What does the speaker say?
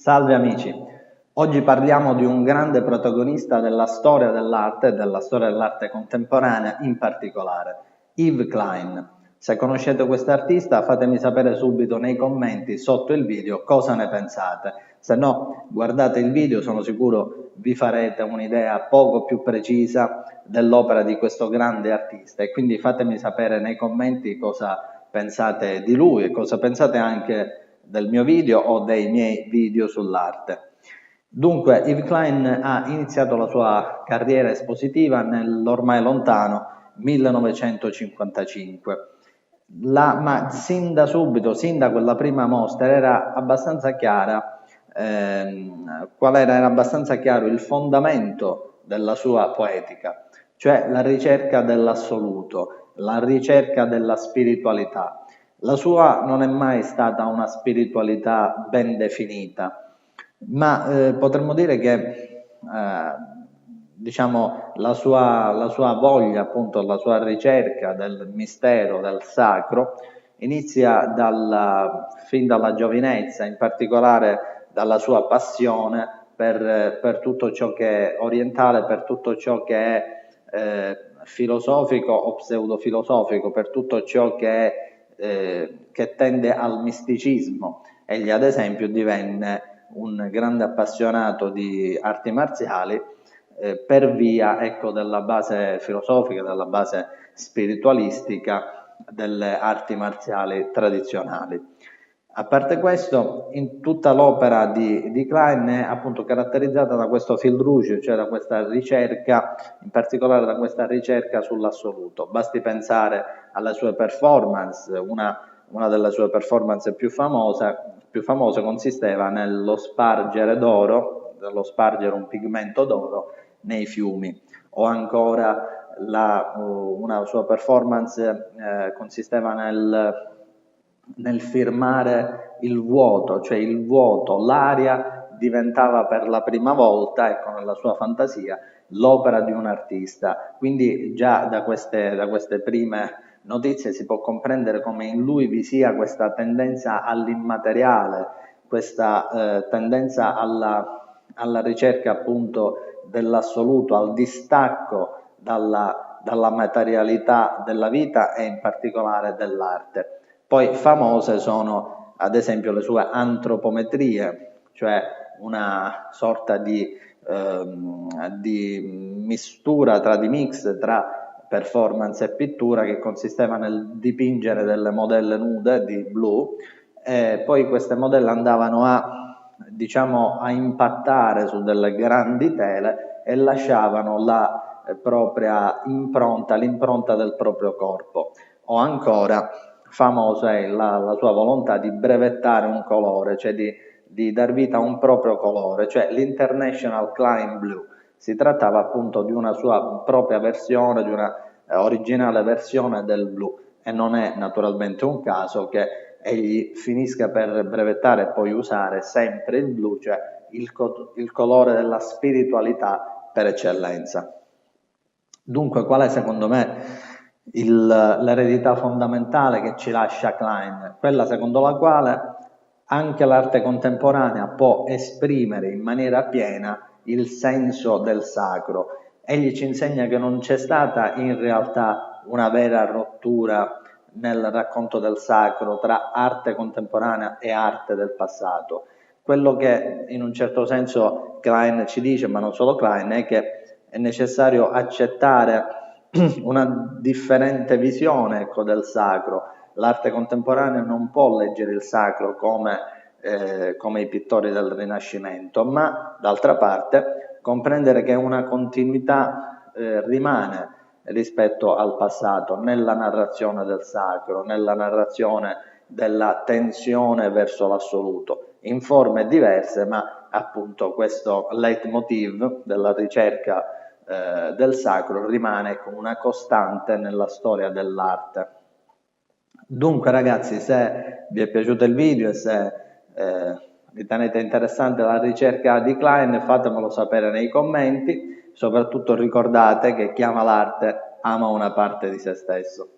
Salve amici, oggi parliamo di un grande protagonista della storia dell'arte e della storia dell'arte contemporanea in particolare, Yves Klein. Se conoscete quest'artista fatemi sapere subito nei commenti sotto il video cosa ne pensate, se no guardate il video, sono sicuro vi farete un'idea poco più precisa dell'opera di questo grande artista e quindi fatemi sapere nei commenti cosa pensate di lui e cosa pensate anche del mio video o dei miei video sull'arte. Dunque, Yves Klein ha iniziato la sua carriera espositiva nell'ormai lontano 1955, ma sin da subito, sin da quella prima mostra, era abbastanza chiara, era abbastanza chiaro il fondamento della sua poetica, cioè la ricerca dell'assoluto, la ricerca della spiritualità. La sua non è mai stata una spiritualità ben definita, ma potremmo dire che diciamo, la sua voglia, appunto, la sua ricerca del mistero, del sacro, inizia fin dalla giovinezza, in particolare dalla sua passione per tutto ciò che è orientale, per tutto ciò che è filosofico o pseudofilosofico, per tutto ciò che tende al misticismo. Egli ad esempio divenne un grande appassionato di arti marziali per via, ecco, della base filosofica, della base spiritualistica delle arti marziali tradizionali. A parte questo, in tutta l'opera di Klein è appunto caratterizzata da questo fil rouge, cioè da questa ricerca, in particolare da questa ricerca sull'assoluto. Basti pensare alle sue performance, una delle sue performance più famose consisteva nello spargere d'oro, nello spargere un pigmento d'oro nei fiumi, o ancora una sua performance consisteva nel firmare il vuoto, cioè il vuoto, l'aria diventava per la prima volta, ecco, nella sua fantasia, l'opera di un artista. Quindi già da queste prime notizie si può comprendere come in lui vi sia questa tendenza all'immateriale, questa tendenza alla ricerca appunto dell'assoluto, al distacco dalla materialità della vita e in particolare dell'arte. Poi famose sono ad esempio le sue antropometrie, cioè una sorta di mistura, di mix tra performance e pittura che consisteva nel dipingere delle modelle nude di blu e poi queste modelle andavano diciamo, a impattare su delle grandi tele e lasciavano la propria impronta, l'impronta del proprio corpo. O ancora famosa è la sua volontà di brevettare un colore, cioè di dar vita a un proprio colore, cioè l'International Klein Blue. Si trattava appunto di una sua propria versione, di una originale versione del blu, e non è naturalmente un caso che egli finisca per brevettare e poi usare sempre il blu, cioè il colore della spiritualità per eccellenza. Dunque, qual è secondo me l'eredità fondamentale che ci lascia Klein? Quella secondo la quale anche l'arte contemporanea può esprimere in maniera piena il senso del sacro. Egli ci insegna che non c'è stata in realtà una vera rottura nel racconto del sacro tra arte contemporanea e arte del passato. Quello che in un certo senso Klein ci dice, ma non solo Klein, è che è necessario accettare una differente visione, ecco, del sacro. L'arte contemporanea non può leggere il sacro come i pittori del Rinascimento, ma d'altra parte comprendere che una continuità rimane rispetto al passato nella narrazione del sacro, nella narrazione della tensione verso l'assoluto, in forme diverse, ma appunto questo leitmotiv della ricerca del sacro rimane come una costante nella storia dell'arte. Dunque ragazzi, se vi è piaciuto il video e se ritenete interessante la ricerca di Klein, fatemelo sapere nei commenti. Soprattutto ricordate che chi ama l'arte ama una parte di se stesso.